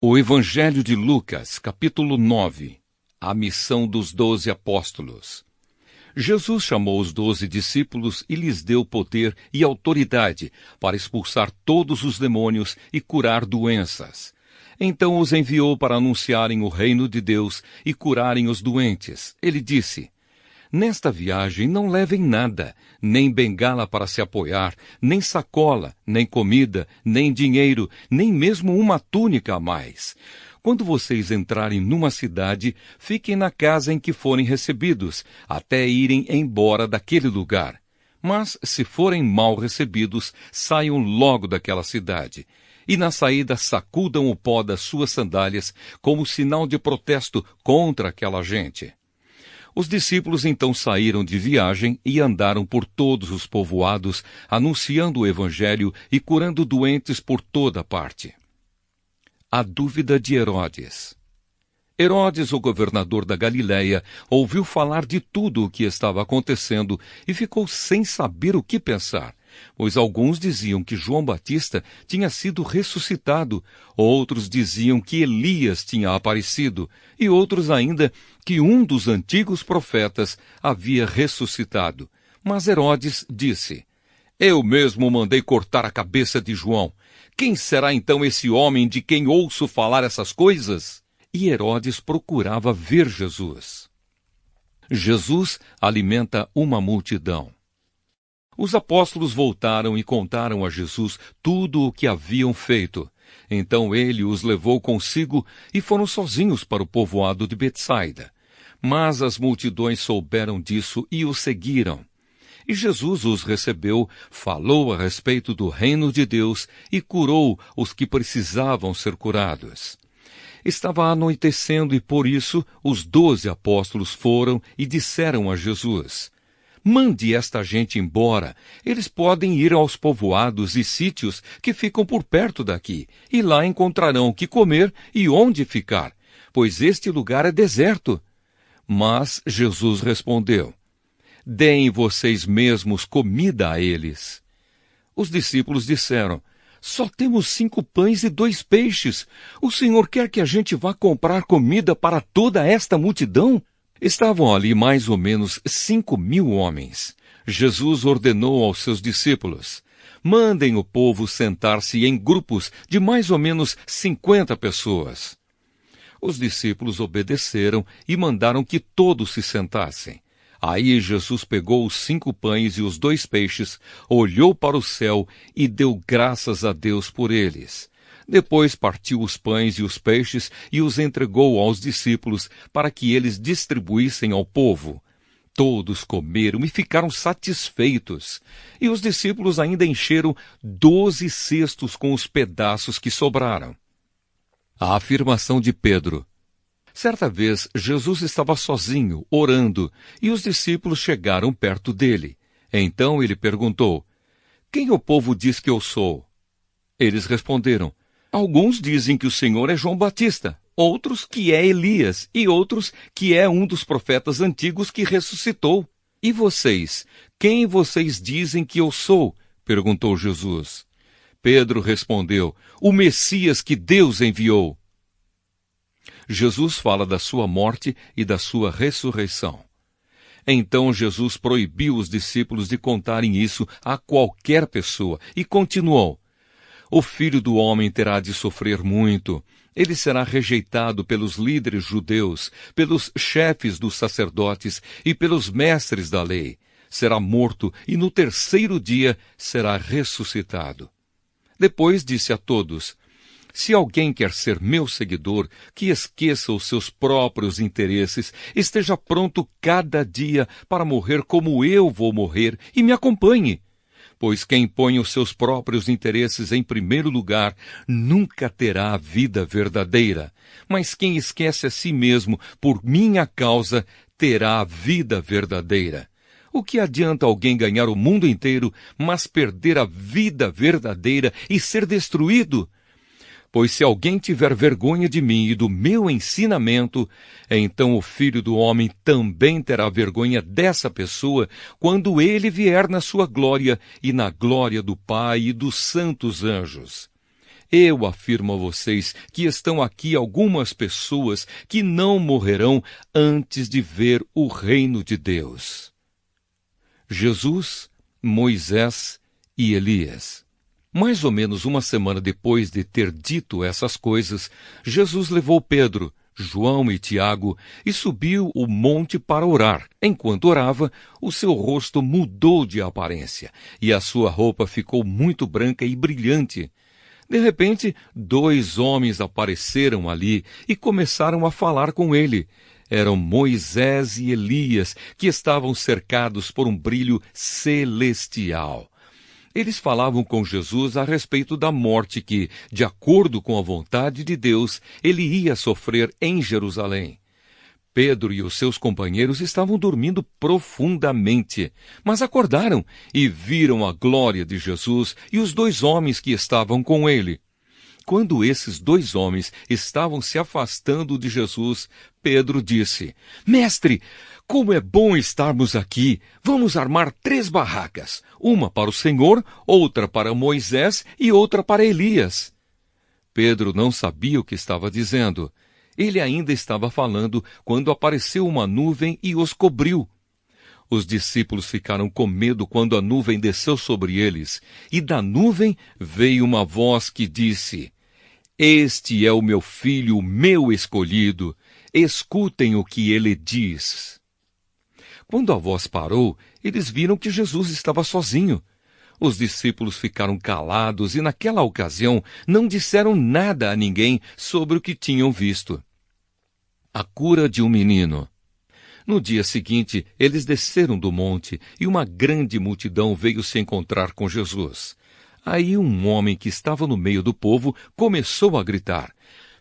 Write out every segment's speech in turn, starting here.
O Evangelho de Lucas, capítulo 9. A missão dos 12 apóstolos. Jesus chamou os 12 discípulos e lhes deu poder e autoridade para expulsar todos os demônios e curar doenças. Então os enviou para anunciarem o reino de Deus e curarem os doentes. Ele disse: Nesta viagem não levem nada, nem bengala para se apoiar, nem sacola, nem comida, nem dinheiro, nem mesmo uma túnica a mais. Quando vocês entrarem numa cidade, fiquem na casa em que forem recebidos, até irem embora daquele lugar. Mas, se forem mal recebidos, saiam logo daquela cidade. E na saída sacudam o pó das suas sandálias como sinal de protesto contra aquela gente. Os discípulos então saíram de viagem e andaram por todos os povoados, anunciando o Evangelho e curando doentes por toda parte. A dúvida de Herodes. Herodes, o governador da Galiléia, ouviu falar de tudo o que estava acontecendo e ficou sem saber o que pensar, pois alguns diziam que João Batista tinha sido ressuscitado, outros diziam que Elias tinha aparecido, e outros ainda que um dos antigos profetas havia ressuscitado. Mas Herodes disse: Eu mesmo mandei cortar a cabeça de João. Quem será então esse homem de quem ouço falar essas coisas? E Herodes procurava ver Jesus. Jesus alimenta uma multidão. Os apóstolos voltaram e contaram a Jesus tudo o que haviam feito. Então ele os levou consigo e foram sozinhos para o povoado de Betsaida. Mas as multidões souberam disso e o seguiram. E Jesus os recebeu, falou a respeito do reino de Deus e curou os que precisavam ser curados. Estava anoitecendo e por isso os 12 apóstolos foram e disseram a Jesus: Mande esta gente embora. Eles podem ir aos povoados e sítios que ficam por perto daqui, e lá encontrarão o que comer e onde ficar, pois este lugar é deserto. Mas Jesus respondeu: Deem vocês mesmos comida a eles. Os discípulos disseram: Só temos 5 pães e 2 peixes. O Senhor quer que a gente vá comprar comida para toda esta multidão? Estavam ali mais ou menos 5.000 homens. Jesus ordenou aos seus discípulos: Mandem o povo sentar-se em grupos de mais ou menos 50 pessoas. Os discípulos obedeceram e mandaram que todos se sentassem. Aí Jesus pegou os 5 pães e os 2 peixes, olhou para o céu e deu graças a Deus por eles. Depois partiu os pães e os peixes e os entregou aos discípulos para que eles distribuíssem ao povo. Todos comeram e ficaram satisfeitos. E os discípulos ainda encheram 12 cestos com os pedaços que sobraram. A afirmação de Pedro. Certa vez, Jesus estava sozinho, orando, e os discípulos chegaram perto dele. Então ele perguntou: Quem o povo diz que eu sou? Eles responderam: Alguns dizem que o Senhor é João Batista, outros que é Elias, e outros que é um dos profetas antigos que ressuscitou. E vocês, quem vocês dizem que eu sou? Perguntou Jesus. Pedro respondeu: O Messias que Deus enviou. Jesus fala da sua morte e da sua ressurreição. Então Jesus proibiu os discípulos de contarem isso a qualquer pessoa e continuou: O Filho do Homem terá de sofrer muito. Ele será rejeitado pelos líderes judeus, pelos chefes dos sacerdotes e pelos mestres da lei. Será morto e no 3º dia será ressuscitado. Depois disse a todos: Se alguém quer ser meu seguidor, que esqueça os seus próprios interesses, esteja pronto cada dia para morrer como eu vou morrer e me acompanhe. Pois quem põe os seus próprios interesses em primeiro lugar nunca terá a vida verdadeira. Mas quem esquece a si mesmo por minha causa terá a vida verdadeira. O que adianta alguém ganhar o mundo inteiro, mas perder a vida verdadeira e ser destruído? Pois se alguém tiver vergonha de mim e do meu ensinamento, então o Filho do Homem também terá vergonha dessa pessoa quando ele vier na sua glória e na glória do Pai e dos santos anjos. Eu afirmo a vocês que estão aqui algumas pessoas que não morrerão antes de ver o reino de Deus. Jesus, Moisés e Elias. Mais ou menos uma semana depois de ter dito essas coisas, Jesus levou Pedro, João e Tiago e subiu o monte para orar. Enquanto orava, o seu rosto mudou de aparência e a sua roupa ficou muito branca e brilhante. De repente, 2 homens apareceram ali e começaram a falar com ele. Eram Moisés e Elias, que estavam cercados por um brilho celestial. Eles falavam com Jesus a respeito da morte que, de acordo com a vontade de Deus, ele ia sofrer em Jerusalém. Pedro e os seus companheiros estavam dormindo profundamente, mas acordaram e viram a glória de Jesus e os 2 homens que estavam com ele. Quando esses 2 homens estavam se afastando de Jesus, Pedro disse: Mestre, como é bom estarmos aqui! Vamos armar 3 barracas, uma para o Senhor, outra para Moisés e outra para Elias. Pedro não sabia o que estava dizendo. Ele ainda estava falando quando apareceu uma nuvem e os cobriu. Os discípulos ficaram com medo quando a nuvem desceu sobre eles, e da nuvem veio uma voz que disse: Este é o meu filho, o meu escolhido. Escutem o que ele diz. Quando a voz parou, eles viram que Jesus estava sozinho. Os discípulos ficaram calados e, naquela ocasião, não disseram nada a ninguém sobre o que tinham visto. A cura de um menino. No dia seguinte, eles desceram do monte e uma grande multidão veio se encontrar com Jesus. Aí um homem que estava no meio do povo começou a gritar: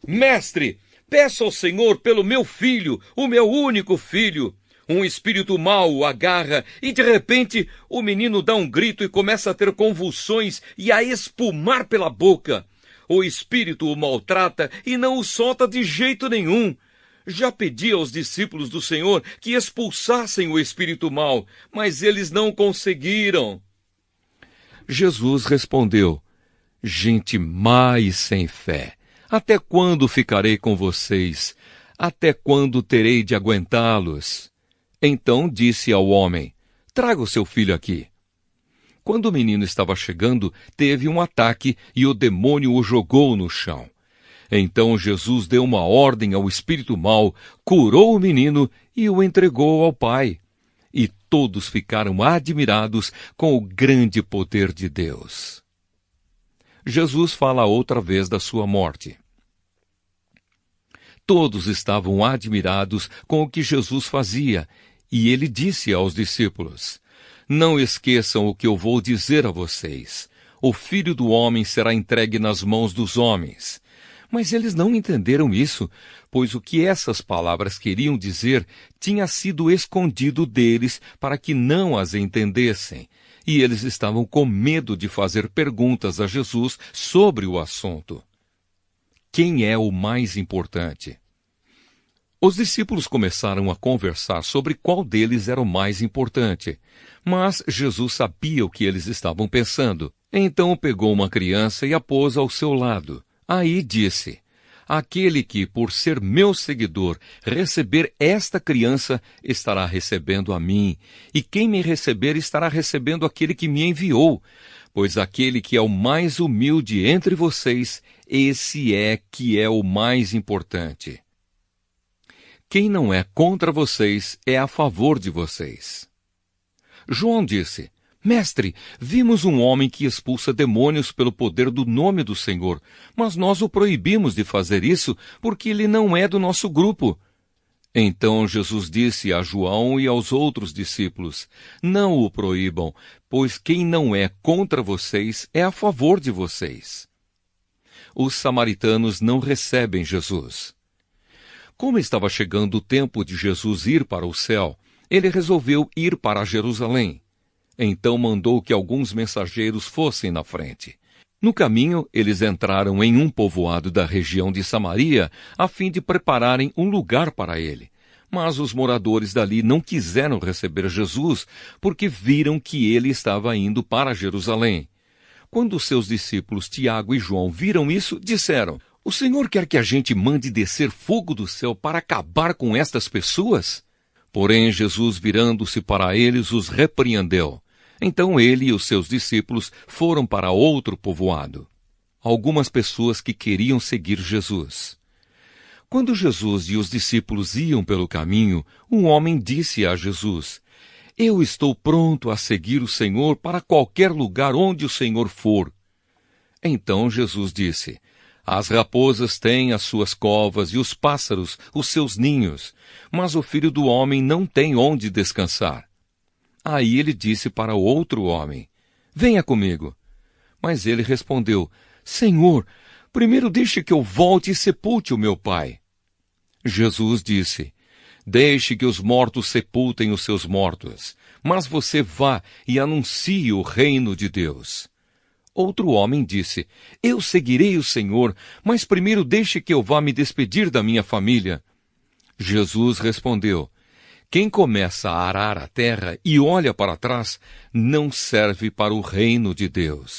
Mestre, peço ao Senhor pelo meu filho, o meu único filho. Um espírito mau o agarra e, de repente, o menino dá um grito e começa a ter convulsões e a espumar pela boca. O espírito o maltrata e não o solta de jeito nenhum. Já pedi aos discípulos do Senhor que expulsassem o espírito mau, mas eles não conseguiram. Jesus respondeu: Gente má e sem fé, até quando ficarei com vocês? Até quando terei de aguentá-los? Então disse ao homem: Traga o seu filho aqui. Quando o menino estava chegando, teve um ataque e o demônio o jogou no chão. Então Jesus deu uma ordem ao espírito mau, curou o menino e o entregou ao pai. E todos ficaram admirados com o grande poder de Deus. Jesus fala outra vez da sua morte. Todos estavam admirados com o que Jesus fazia, e ele disse aos discípulos: Não esqueçam o que eu vou dizer a vocês. O Filho do Homem será entregue nas mãos dos homens. Mas eles não entenderam isso, pois o que essas palavras queriam dizer tinha sido escondido deles para que não as entendessem, e eles estavam com medo de fazer perguntas a Jesus sobre o assunto. Quem é o mais importante? Os discípulos começaram a conversar sobre qual deles era o mais importante, mas Jesus sabia o que eles estavam pensando. Então pegou uma criança e a pôs ao seu lado. Aí disse: Aquele que, por ser meu seguidor, receber esta criança, estará recebendo a mim, e quem me receber estará recebendo aquele que me enviou. Pois aquele que é o mais humilde entre vocês, esse é que é o mais importante. Quem não é contra vocês é a favor de vocês. João disse: Mestre, vimos um homem que expulsa demônios pelo poder do nome do Senhor, mas nós o proibimos de fazer isso porque ele não é do nosso grupo. Então Jesus disse a João e aos outros discípulos: Não o proíbam, pois quem não é contra vocês é a favor de vocês. Os samaritanos não recebem Jesus. Como estava chegando o tempo de Jesus ir para o céu, ele resolveu ir para Jerusalém. Então mandou que alguns mensageiros fossem na frente. No caminho, eles entraram em um povoado da região de Samaria, a fim de prepararem um lugar para ele. Mas os moradores dali não quiseram receber Jesus, porque viram que ele estava indo para Jerusalém. Quando os seus discípulos Tiago e João viram isso, disseram: "O Senhor quer que a gente mande descer fogo do céu para acabar com estas pessoas?" Porém, Jesus, virando-se para eles, os repreendeu. Então ele e os seus discípulos foram para outro povoado. Algumas pessoas que queriam seguir Jesus. Quando Jesus e os discípulos iam pelo caminho, um homem disse a Jesus: "Eu estou pronto a seguir o Senhor para qualquer lugar onde o Senhor for." Então Jesus disse: "As raposas têm as suas covas e os pássaros os seus ninhos, mas o Filho do Homem não tem onde descansar." Aí ele disse para o outro homem: "Venha comigo." Mas ele respondeu: "Senhor, primeiro deixe que eu volte e sepulte o meu pai." Jesus disse: "Deixe que os mortos sepultem os seus mortos, mas você vá e anuncie o reino de Deus." Outro homem disse: "Eu seguirei o Senhor, mas primeiro deixe que eu vá me despedir da minha família." Jesus respondeu: "Quem começa a arar a terra e olha para trás, não serve para o reino de Deus."